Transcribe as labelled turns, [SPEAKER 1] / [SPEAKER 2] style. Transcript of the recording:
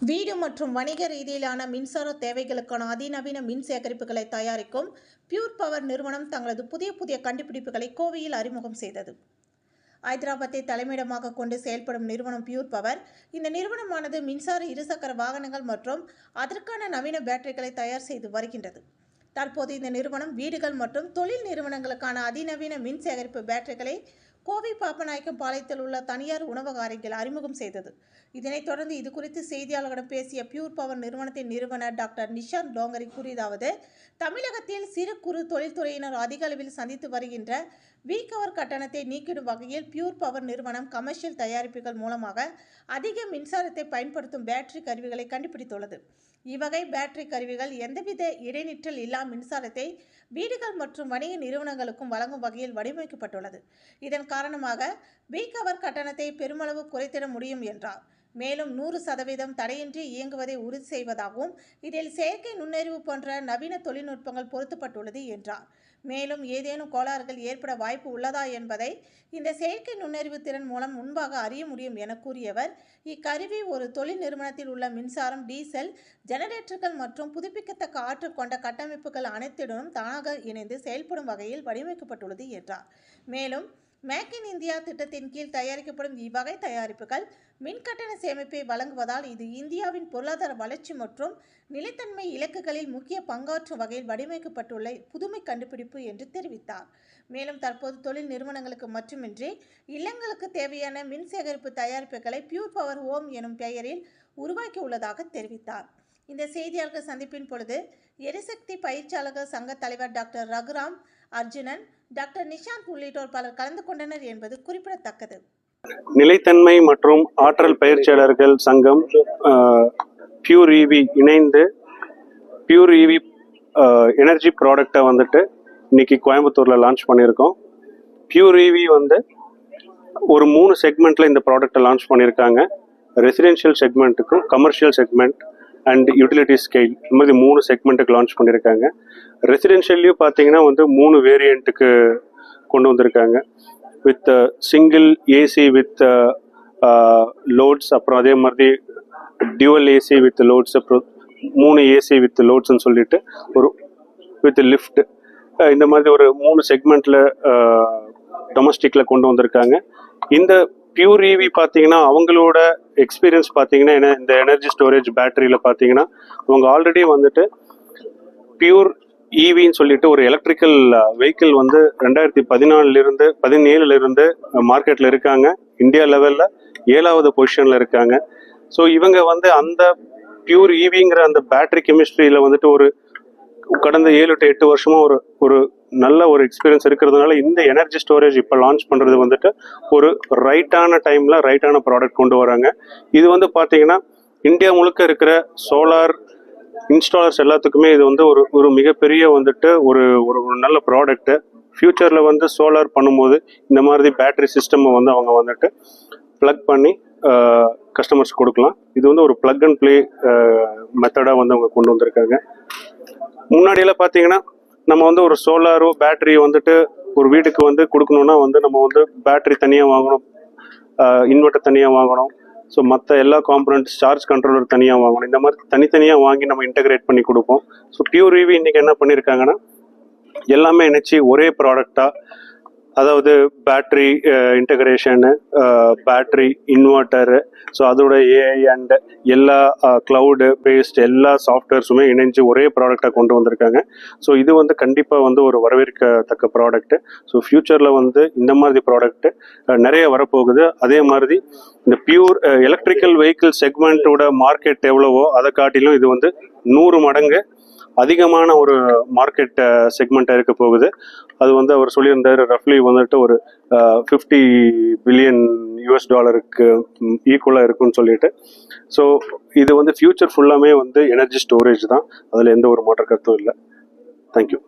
[SPEAKER 1] வீடு மற்றும் வணிக ரீதியிலான மின்சார தேவைகளுக்கான அதிநவீன மின் சேகரிப்புகளை தயாரிக்கும் பியூர் பவர் நிறுவனம் தங்களது புதிய கண்டுபிடிப்புகளை கோவையில் அறிமுகம் செய்தது. ஐதராபாத்தை தலைமையிடமாக கொண்டு செயல்படும் நிறுவனம் பியூர் பவர். இந்த நிறுவனமானது மின்சார இருசக்கர வாகனங்கள் மற்றும் அதற்கான நவீன பேட்டரிகளை தயார் செய்து வருகின்றது. தற்போது இந்த நிறுவனம் வீடுகள் மற்றும் தொழில் நிறுவனங்களுக்கான அதிநவீன மின் சேகரிப்பு பேட்டரிகளை கோவை பாப்பநாயக்கம் பாளையத்தில் உள்ள தனியார் உணவக அறையில் அறிமுகம் செய்தது. இதனைத் தொடர்ந்து இதுகுறித்து செய்தியாளர்களிடம் பேசிய பியூர் பவர் நிறுவனத்தின் நிறுவனர் டாக்டர் நிஷாந்த் டோங்கரி கூறியதாவது, தமிழகத்தில் சிறு குறு தொழில்துறையினர் அதிக அளவில் சந்தித்து வருகின்ற வீகவர் கட்டணத்தை நீக்கிடும் வகையில் பியூர் பவர் நிறுவனம் கமர்ஷியல் தயாரிப்புகள் மூலமாக அதிக மின்சாரத்தை பயன்படுத்தும் பேட்டரி கருவிகளை கண்டுபிடித்துள்ளது. இவ்வகை பேட்டரி கருவிகள் எந்தவித இடைநிற்றல் இல்லா மின்சாரத்தை வீடுகள் மற்றும் வணிக நிறுவனங்களுக்கும் வழங்கும் வகையில் வடிவமைக்கப்பட்டுள்ளது. இதன் காரணமாக வீகவர் கட்டணத்தை பெருமளவு குறைத்திட முடியும் என்றார். மேலும் 100% தடையின்றி இயங்குவதை உறுதி செய்வதாகவும் இதில் செயற்கை நுண்ணறிவு போன்ற நவீன தொழில்நுட்பங்கள் பொருத்தப்பட்டுள்ளது என்றார். மேலும் ஏதேனும் கோளாறுகள் ஏற்பட வாய்ப்பு உள்ளதா என்பதை இந்த செயற்கை நுண்ணறிவு திறன் மூலம் முன்பாக அறிய முடியும் என கூறியவர், இக்கருவி ஒரு தொழில் நிறுவனத்தில் உள்ள மின்சாரம், டீசல் ஜெனரேட்டர்கள் மற்றும் புதுப்பிக்கத்தக்க ஆற்றல் கொண்ட கட்டமைப்புகள் அனைத்துடனும் தானாக இணைந்து செயல்படும் வகையில் வடிவமைக்கப்பட்டுள்ளது என்றார். மேலும் மேக் இன் இந்தியா திட்டத்தின் கீழ் தயாரிக்கப்படும் இவ்வகை தயாரிப்புகள் மின்கட்டண சேமிப்பை வழங்குவதால் இது இந்தியாவின் பொருளாதார வளர்ச்சி மற்றும் நிலைத்தன்மை இலக்குகளில் முக்கிய பங்காற்றும் வகையில் வடிவமைக்கப்பட்டுள்ள புதுமை கண்டுபிடிப்பு என்று தெரிவித்தார். மேலும் தற்போது தொழில் நிறுவனங்களுக்கு மட்டுமின்றி இல்லங்களுக்கு தேவையான மின் சேகரிப்பு தயாரிப்புகளை பியூர் பவர் ஹோம் எனும் பெயரில் உருவாக்கி உள்ளதாக தெரிவித்தார். இந்த செய்தியாளர்கள் சந்திப்பின் பொழுது எரிசக்தி பயிற்சியாளர்கள் சங்க தலைவர் டாக்டர் ரகுராம் அர்ஜுனன், டாக்டர் நிஷாந்த் உள்ளிட்டோர் பலர் கலந்து கொண்டனர் என்பது குறிப்பிடத்தக்கது.
[SPEAKER 2] நிலைத்தன்மை மற்றும் ஆற்றல் பயிற்சியாளர்கள் சங்கம் பியூர் இவி இணைந்து பியூர் இவி எனர்ஜி ப்ராடக்டை வந்துட்டு இன்னைக்கு கோயம்புத்தூர்ல லான்ச் பண்ணியிருக்கோம். பியூர் இவி ஒரு 3 செக்மெண்ட்ல இந்த ப்ராடக்டை லான்ச் பண்ணியிருக்காங்க. ரெசிடென்ஷியல் செக்மெண்ட்டுக்கும் commercial segment and utility scale இந்த மாதிரி 3 செக்மெண்ட்டுக்கு லான்ச் பண்ணியிருக்காங்க. ரெசிடென்ஷியல்லையும் பார்த்தீங்கன்னா 3 வேரியண்ட்டுக்கு கொண்டு வந்திருக்காங்க. With single AC with loads, அப்புறம் அதே மாதிரி டியூவல் ஏசி வித் லோட்ஸ், அப்புறம் 3 ஏசி வித் லோட்ஸ்ன்னு சொல்லிட்டு ஒரு வித் லிஃப்ட், இந்த மாதிரி ஒரு 3 செக்மெண்ட்ல டொமஸ்டிக்ல கொண்டு வந்திருக்காங்க. இந்த பியூர் இவி பார்த்தீங்கன்னா அவங்களோட எக்ஸ்பீரியன்ஸ் பார்த்தீங்கன்னா இந்த எனர்ஜி ஸ்டோரேஜ் பேட்டரியில் பார்த்தீங்கன்னா அவங்க ஆல்ரெடி வந்துட்டு பியூர் இவின்னு சொல்லிட்டு ஒரு எலக்ட்ரிக்கல் வெஹிக்கிள் 2017 மார்க்கெட்டில் இருக்காங்க. இந்தியா லெவலில் 7வது பொசிஷனில் இருக்காங்க. ஸோ இவங்க அந்த பியூர் இவிங்கிற அந்த பேட்டரி கெமிஸ்ட்ரியில் ஒரு கடந்த 7 to 8 வருஷமா ஒரு நல்ல ஒரு எக்ஸ்பீரியன்ஸ் இருக்கிறதுனால இந்த எனர்ஜி ஸ்டோரேஜ் இப்போ லான்ச் பண்ணுறது ஒரு ரைட்டான டைமில் ரைட்டான ப்ராடக்ட் கொண்டு வராங்க. இது பார்த்தீங்கன்னா இந்தியா முழுக்க இருக்கிற சோலார் இன்ஸ்டாலர்ஸ் எல்லாத்துக்குமே இது ஒரு மிகப்பெரிய ஒரு நல்ல ப்ராடக்ட்டு. ஃப்யூச்சரில் சோலார் பண்ணும்போது இந்த மாதிரி பேட்டரி சிஸ்டம் அவங்க ப்ளக் பண்ணி கஸ்டமர்ஸ் கொடுக்கலாம். இது ஒரு ப்ளக் அண்ட் ப்ளே மெத்தடாக அவங்க கொண்டு வந்திருக்காங்க. முன்னாடியெல்லாம் பார்த்தீங்கன்னா நம்ம ஒரு சோலாரோ பேட்டரியோ ஒரு வீட்டுக்கு கொடுக்கணும்னா நம்ம பேட்டரி தனியாக வாங்கணும், இன்வெர்டர் தனியாக வாங்கணும், ஸோ மற்ற எல்லா காம்பனண்ட்ஸ் சார்ஜ் கண்ட்ரோலர் தனியாக வாங்கணும். இந்த மாதிரி தனித்தனியாக வாங்கி நம்ம இன்டகிரேட் பண்ணி கொடுப்போம். ஸோ பியூர் இவி இன்னைக்கு என்ன பண்ணியிருக்காங்கன்னா எல்லாமே இணைச்சி ஒரே ப்ராடக்டாக, அதாவது பேட்டரி இன்டகிரேஷனு, பேட்டரி இன்வெர்ட்டரு, ஸோ அதோட ஏஐ அண்ட் எல்லா க்ளவுடு பேஸ்ட் எல்லா சாஃப்ட்வேர்ஸுமே இணைஞ்சு ஒரே ப்ராடக்டாக கொண்டு வந்திருக்காங்க. ஸோ இது கண்டிப்பாக ஒரு வரவேற்கத்தக்க ப்ராடக்ட்டு. ஸோ ஃப்யூச்சரில் இந்த மாதிரி ப்ராடக்ட்டு நிறைய வரப்போகுது. அதே மாதிரி இந்த பியூர் எலக்ட்ரிக்கல் வெஹிக்கிள் செக்மெண்ட்டோட மார்க்கெட் எவ்வளவோ அதை காட்டிலும் இது 100 மடங்கு அதிகமான ஒரு மார்க்கெட் செக்மெண்ட்டாக இருக்க போகுது. அது அவர் சொல்லியிருந்தார், ரஃப்லி ஒரு $50 பில்லியன் ஈக்குவலாக இருக்குன்னு சொல்லிட்டு. ஸோ இது ஃபியூச்சர் ஃபுல்லாமே எனர்ஜி ஸ்டோரேஜ் தான், அதில் எந்த ஒரு மாற்று கருத்தும் இல்லை. தேங்க்யூ.